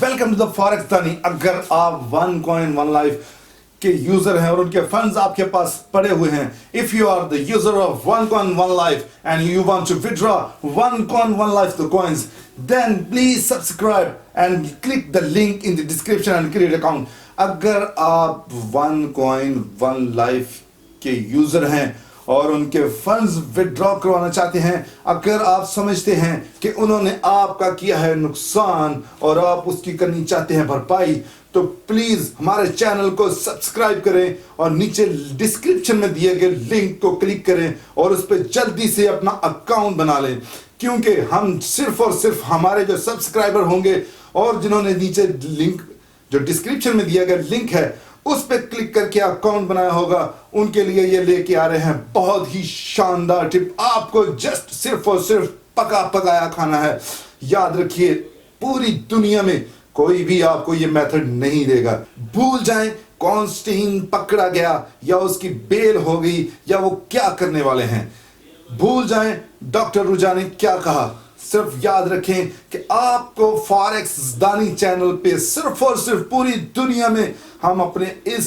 Welcome to the forex दानी। अगर आप वन कॉइन वन लाइफ के यूजर हैं और उनके फंड्स आपके पास पड़े हुए हैं, if you are the user of one coin one life and you want to withdraw one coin one life the coins, then please subscribe and click the link in the description and create account। अगर आप one coin one life के user हैं और उनके funds withdraw करवाना चाहते हैं, अगर आप समझते हैं कि उन्होंने आपका किया है नुकसान और आप उसकी करनी चाहते हैं भरपाई, तो प्लीज हमारे चैनल को सब्सक्राइब करें और नीचे डिस्क्रिप्शन में दिए गए लिंक को क्लिक करें और उस पर जल्दी से अपना अकाउंट बना लें, क्योंकि हम सिर्फ और सिर्फ हमारे जो सब्सक्राइबर होंगे और जिन्होंने नीचे लिंक जो डिस्क्रिप्शन में दिया गया लिंक है उस पर क्लिक करके अकाउंट बनाया होगा, उनके लिए ये लेके आ रहे हैं बहुत ही शानदार टिप। आपको जस्ट सिर्फ और सिर्फ पका पकाया खाना है। याद रखिए, पूरी दुनिया में कोई भी आपको ये मेथड नहीं देगा। भूल जाएं कॉन्स्टेंटाइन पकड़ा गया या उसकी बेल हो गई या वो क्या करने वाले हैं, भूल जाएं डॉक्टर रुजा ने क्या कहा। सिर्फ याद रखें कि आपको फॉरेक्स दानी चैनल पे सिर्फ और सिर्फ पूरी दुनिया में हम अपने इस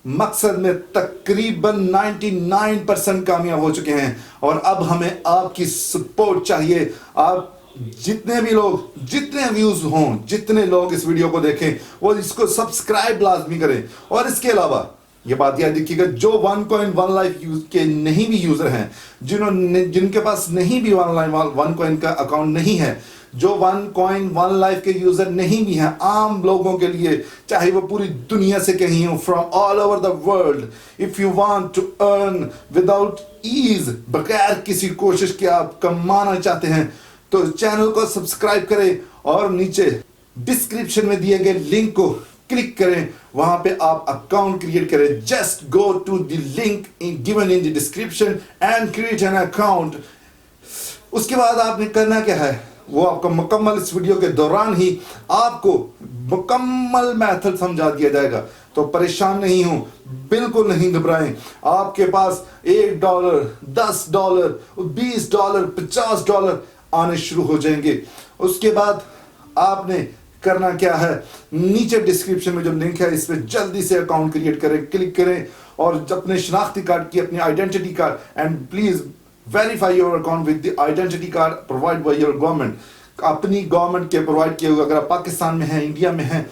मकसद में तकरीबन 99% कामयाब हो चुके हैं और अब हमें आपकी सपोर्ट चाहिए। आप जितने भी लोग, जितने व्यूज हों, जितने लोग इस वीडियो को देखें वो इसको सब्सक्राइब लाजमी करें। और इसके अलावा ये बात याद रखिएगा, जो one coin one life use के नहीं भी यूजर हैं, जिनके पास नहीं भी वन कॉइन का अकाउंट नहीं है, जो वन कॉइन वन लाइफ के यूजर नहीं भी हैं, आम लोगों के लिए, चाहे वो पूरी दुनिया से कहीं हो, from all over the world, if you want to earn without ease, बगैर किसी कोशिश के आप कमाना चाहते हैं, तो चैनल को सब्सक्राइब करें और नीचे डिस्क्रिप्शन में दिए गए लिंक को क्लिक करें, वहां पे आप अकाउंट क्रिएट करें। Just go to the link given in the description and create an account. उसके बाद आपने करना क्या है, वो आपको मुकम्मल इस वीडियो के दौरान ही आपको मुकम्मल मेथड समझा दिया जाएगा, तो परेशान नहीं हो, बिल्कुल नहीं घबराएं। आपके पास $1, $10, $20, $50 आने शुरू हो जाएंगे। उसके बाद आपने करना क्या है, नीचे डिस्क्रिप्शन में जो लिंक है इस पर जल्दी से अकाउंट क्रिएट करें, क्लिक करें और अपने शनाख्ती कार्ड की, अपनी identity card, and please verify your account with the identity card provide by your government. अपनी गवर्नमेंट के प्रोवाइड किए हुए, अगर आप पाकिस्तान में हैं, इंडिया में हैं,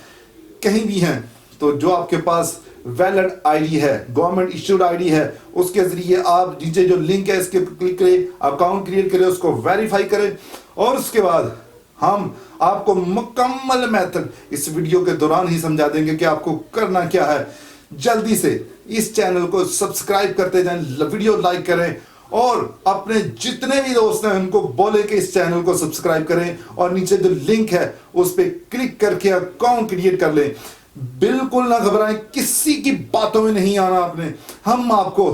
कहीं भी हैं, तो जो आपके पास वैलिड आईडी है, गवर्नमेंट इश्यूड आईडी है, उसके जरिए आप नीचे जो लिंक है इसके क्लिक करें, अकाउंट क्रिएट करें, उसको वेरीफाई करें और उसके बाद हम आपको मुकम्मल मेथड इस वीडियो के दौरान ही समझा देंगे कि आपको करना क्या है। जल्दी से इस चैनल को सब्सक्राइब करते जाएं, वीडियो लाइक करें और अपने जितने भी दोस्त हैं उनको बोले कि इस चैनल को सब्सक्राइब करें और नीचे जो लिंक है उस पर क्लिक करके अकाउंट क्रिएट कर लें। बिल्कुल ना घबराएं, किसी की बातों में नहीं आना आपने। हम आपको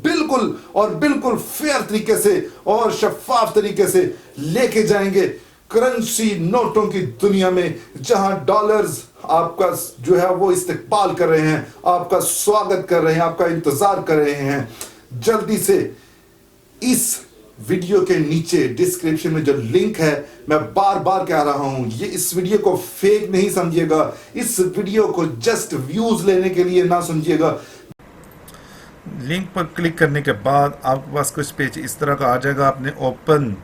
बिल्कुल और बिल्कुल फेयर तरीके से और शफाफ तरीके से लेके जाएंगे करेंसी नोटों की दुनिया में, जहां डॉलर्स आपका जो है वो इस्तेमाल कर रहे हैं, आपका स्वागत कर रहे हैं, आपका इंतजार कर रहे हैं। जल्दी से इस वीडियो के नीचे डिस्क्रिप्शन में जो लिंक है, मैं बार बार कह रहा हूं, ये इस वीडियो को फेक नहीं समझिएगा, इस वीडियो को जस्ट व्यूज लेने के लिए ना समझिएगा। लिंक पर क्लिक करने के बाद आपके पास कुछ पेज इस तरह का आ जाएगा। आपने ओपन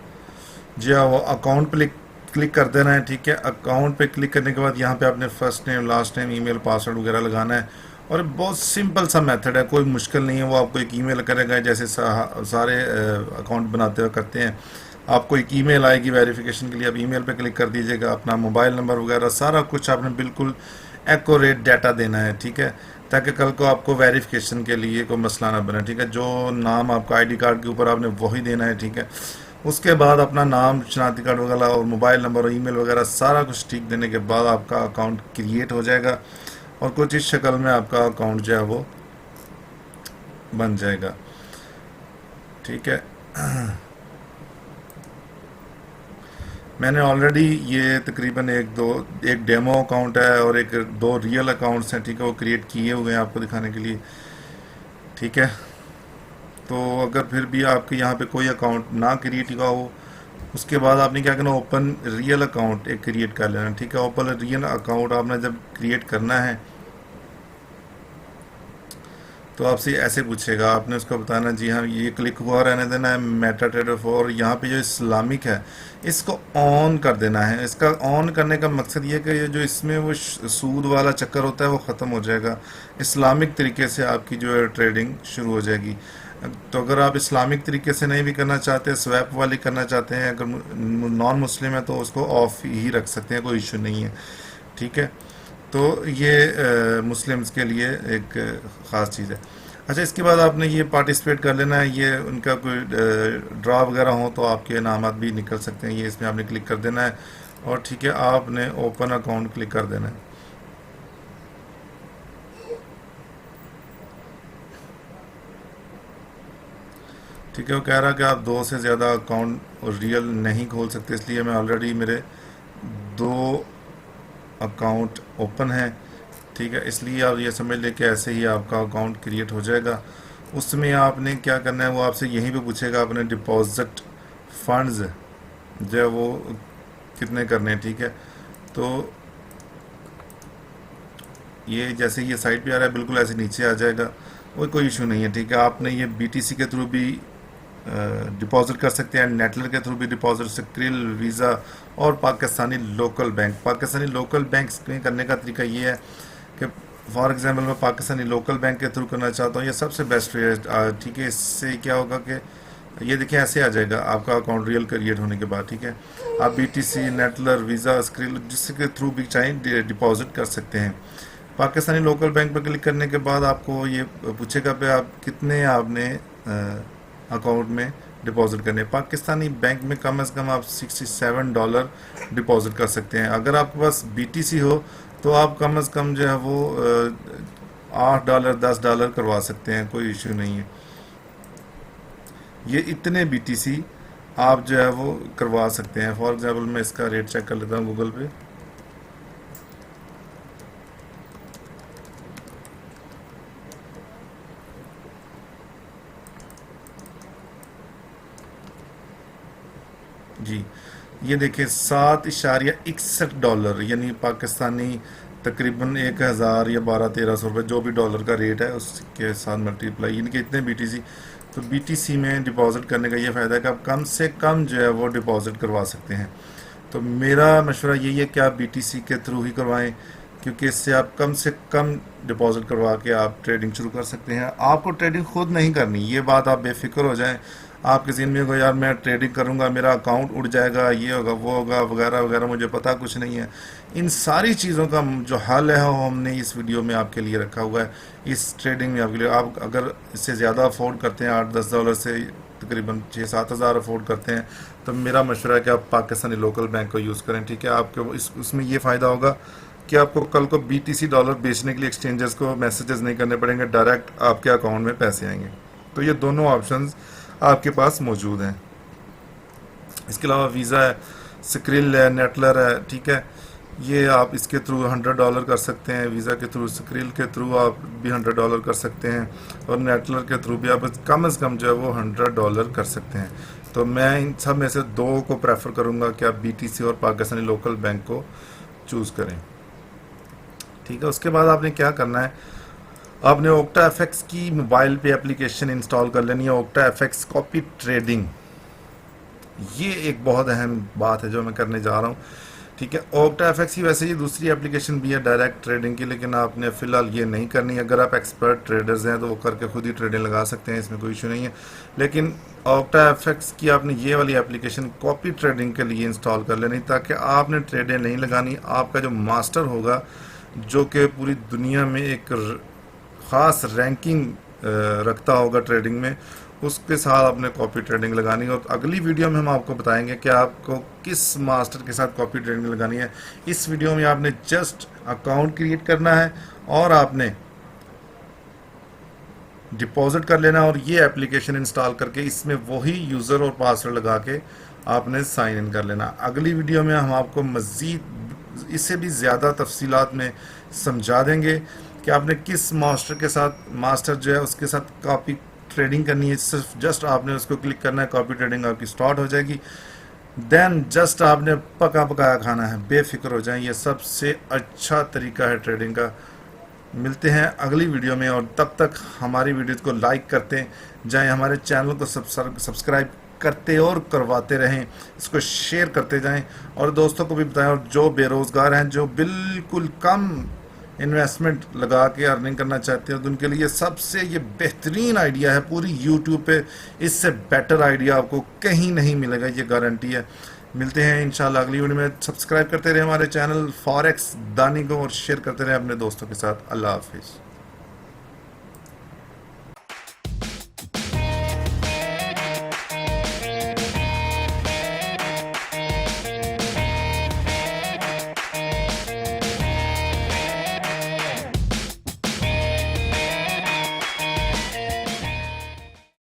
जो है वो अकाउंट पे क्लिक कर देना है, ठीक है। अकाउंट पे क्लिक करने के बाद यहाँ पे आपने first name, last name, email, password वगैरह लगाना है और बहुत सिंपल सा मेथड है, कोई मुश्किल नहीं है। वो आपको एक ईमेल करेगा, जैसे सारे अकाउंट बनाते हुए करते हैं। आपको एक ईमेल आएगी वेरिफिकेशन के लिए, आप ईमेल पे क्लिक कर दीजिएगा, अपना मोबाइल नंबर वगैरह सारा कुछ आपने बिल्कुल एक्यूरेट डाटा देना है, ठीक है, ताकि कल को आपको वेरिफिकेशन के लिए कोई मसला ना बने, ठीक है। जो नाम आपका आईडी कार्ड के ऊपर आपने वही देना है, ठीक है। उसके बाद अपना नाम, शनाख्ती कार्ड वगैरह और मोबाइल नंबर और ईमेल वगैरह सारा कुछ ठीक देने के बाद आपका अकाउंट क्रिएट हो जाएगा और कुछ इस शक्ल में आपका अकाउंट जो है वो बन जाएगा, ठीक है। मैंने ऑलरेडी ये तकरीबन एक डेमो अकाउंट है और दो रियल अकाउंट्स हैं, ठीक है, वो क्रिएट किए हुए हैं आपको दिखाने के लिए, ठीक है। तो अगर फिर भी आपके यहाँ पे कोई अकाउंट ना क्रिएट हुआ हो उसके बाद आपने क्या करना, ओपन रियल अकाउंट एक क्रिएट कर लेना, ठीक है। ओपन रियल अकाउंट आपने जब क्रिएट करना है तो आपसे ऐसे पूछेगा, आपने उसको बताना जी हाँ ये क्लिक हुआ रहने देना है, मेटा ट्रेडर 4, यहाँ पे जो इस्लामिक है इसको ऑन कर देना है। इसका ऑन करने का मकसद ये है कि ये जो इसमें वो सूद वाला चक्कर होता है वो ख़त्म हो जाएगा, इस्लामिक तरीके से आपकी जो है ट्रेडिंग शुरू हो जाएगी। तो अगर आप इस्लामिक तरीके से नहीं भी करना चाहते, स्वैप वाली करना चाहते हैं, अगर नॉन मुस्लिम है तो उसको ऑफ ही रख सकते हैं, कोई इशू नहीं है, ठीक है। तो ये मुस्लिम्स के लिए एक ख़ास चीज़ है। अच्छा, इसके बाद आपने ये पार्टिसिपेट कर लेना है, ये उनका कोई ड्रा वगैरह हो तो आपके इनामात भी निकल सकते हैं, ये इसमें आपने क्लिक कर देना है और ठीक है आपने ओपन अकाउंट क्लिक कर देना है। ठीक है, वो कह रहा है कि आप 2 से ज़्यादा अकाउंट रियल नहीं खोल सकते, इसलिए मैं ऑलरेडी मेरे 2 अकाउंट ओपन है, ठीक है। इसलिए आप ये समझ लें कि ऐसे ही आपका अकाउंट क्रिएट हो जाएगा। उसमें आपने क्या करना है, वो आपसे यहीं पे पूछेगा अपने डिपॉजिट फंड्स जो है वो कितने करने हैं, ठीक है। तो ये जैसे ये साइड पे आ रहा है बिल्कुल ऐसे नीचे आ जाएगा, वो कोई इशू नहीं है, ठीक है। आपने ये बीटीसी के थ्रू भी डिपॉजिट कर सकते हैं, नेटलर के थ्रू भी डिपॉजिट, स्क्रिल, वीज़ा और Pakistani local bank. Pakistani local bank में करने का तरीका ये है कि फॉर एग्जांपल मैं पाकिस्तानी लोकल बैंक के थ्रू करना चाहता हूँ, ये सबसे बेस्ट वे है, ठीक है। इससे क्या होगा कि ये देखिए ऐसे आ जाएगा आपका अकाउंट रियल क्रिएट होने के बाद, ठीक है। आप बीटीसी, नेटलर, वीज़ा, स्क्रिल जिसके थ्रू भी चाहें डिपॉजिट कर सकते हैं। पाकिस्तानी लोकल बैंक पर क्लिक करने के बाद आपको ये पूछेगा पे आप कितने आपने अकाउंट में डिपॉजिट करने। पाकिस्तानी बैंक में कम से कम आप $67 डिपॉजिट कर सकते हैं। अगर आपके पास बीटीसी हो तो आप कम से कम जो है वो $8, $10 करवा सकते हैं, कोई इशू नहीं है। ये इतने बीटीसी आप जो है वो करवा सकते हैं। फॉर एग्जांपल मैं इसका रेट चेक कर लेता हूँ गूगल पे। जी ये देखिए $7.61 यानी पाकिस्तानी तकरीबन 1000 या 1200-1300 रुपये जो भी डॉलर का रेट है उसके साथ मल्टीप्लाई, इनके इतने बीटीसी। तो बीटीसी में डिपॉजिट करने का ये फ़ायदा है कि आप कम से कम जो है वो डिपॉजिट करवा सकते हैं। तो मेरा मशवरा यही है कि आप बीटीसी के थ्रू ही करवाएं, क्योंकि इससे आप कम से कम डिपॉजिट करवा के आप ट्रेडिंग शुरू कर सकते हैं। आपको ट्रेडिंग खुद नहीं करनी, ये बात आप बेफिक्र हो जाएं। आपके ज़हन में होगा यार मैं ट्रेडिंग करूंगा मेरा अकाउंट उड़ जाएगा, ये होगा वो होगा वगैरह वगैरह, मुझे पता कुछ नहीं है। इन सारी चीज़ों का जो हल है वो हमने इस वीडियो में आपके लिए रखा हुआ है। इस ट्रेडिंग में आपके लिए, आप अगर इससे ज़्यादा अफोर्ड करते हैं, $8-10 से तकरीबन 6-7 हज़ार अफोर्ड करते हैं, तो मेरा मशवरा है कि आप पाकिस्तानी लोकल बैंक को यूज़ करें, ठीक है। आपको उसमें ये फ़ायदा होगा कि आपको कल को BTC डॉलर बेचने के लिए एक्सचेंजर्स को मैसेजेस नहीं करने पड़ेंगे, डायरेक्ट आपके अकाउंट में पैसे आएंगे। तो ये दोनों ऑप्शंस आपके पास मौजूद हैं। इसके अलावा वीज़ा है, स्क्रिल है, नेटलर है, ठीक है। ये आप इसके थ्रू $100 कर सकते हैं, वीज़ा के थ्रू, स्क्रिल के थ्रू आप भी $100 कर सकते हैं और नेटलर के थ्रू भी आप कम से कम जो है वो $100 कर सकते हैं। तो मैं इन सब में से 2 को प्रेफर करूँगा कि आप BTC और पाकिस्तानी लोकल बैंक को चूज़ करें, ठीक है। उसके बाद आपने क्या करना है, आपने OctaFX की मोबाइल पे एप्लीकेशन इंस्टॉल कर लेनी है, OctaFX कॉपी ट्रेडिंग। ये एक बहुत अहम बात है जो मैं करने जा रहा हूँ, ठीक है। OctaFX की वैसे ये दूसरी एप्लीकेशन भी है डायरेक्ट ट्रेडिंग की, लेकिन आपने फ़िलहाल ये नहीं करनी। अगर आप एक्सपर्ट ट्रेडर्स हैं तो वो करके खुद ही ट्रेडिंग लगा सकते हैं, इसमें कोई इशू नहीं है। लेकिन OctaFX की आपने ये वाली एप्लीकेशन कॉपी ट्रेडिंग के लिए इंस्टॉल कर लेनी, ताकि आपने ट्रेडिंग नहीं लगानी। आपका जो मास्टर होगा, जो कि पूरी दुनिया में एक ख़ास रैंकिंग रखता होगा ट्रेडिंग में, उसके साथ आपने कॉपी ट्रेडिंग लगानी है। और अगली वीडियो में हम आपको बताएंगे कि आपको किस मास्टर के साथ कॉपी ट्रेडिंग लगानी है। इस वीडियो में आपने जस्ट अकाउंट क्रिएट करना है और आपने डिपॉजिट कर लेना और ये एप्लीकेशन इंस्टॉल करके इसमें वही यूज़र और पासवर्ड लगा के आपने साइन इन कर लेना। अगली वीडियो में हम आपको मज़ीद इससे भी ज़्यादा तफसीलात में समझा देंगे कि आपने किस मास्टर के साथ, मास्टर जो है उसके साथ कॉपी ट्रेडिंग करनी है। सिर्फ जस्ट आपने उसको क्लिक करना है, कॉपी ट्रेडिंग आपकी स्टार्ट हो जाएगी। देन जस्ट आपने पका पकाया खाना है, बेफिक्र हो जाएं। ये सबसे अच्छा तरीका है ट्रेडिंग का। मिलते हैं अगली वीडियो में, और तब तक हमारी वीडियो को लाइक करते जाएं, हमारे चैनल को सब्सक्राइब करते और करवाते रहें, इसको शेयर करते जाएं और दोस्तों को भी बताएं। और जो बेरोज़गार हैं, जो बिल्कुल कम इन्वेस्टमेंट लगा के अर्निंग करना चाहते हैं, तो उनके लिए सबसे ये बेहतरीन आइडिया है पूरी यूट्यूब पे। इससे बेटर आइडिया आपको कहीं नहीं मिलेगा, ये गारंटी है। मिलते हैं इंशाल्लाह अगली वीडियो में। सब्सक्राइब करते रहे हमारे चैनल फॉरेक्स दानी को और शेयर करते रहे अपने दोस्तों के साथ। अल्लाह हाफिज़।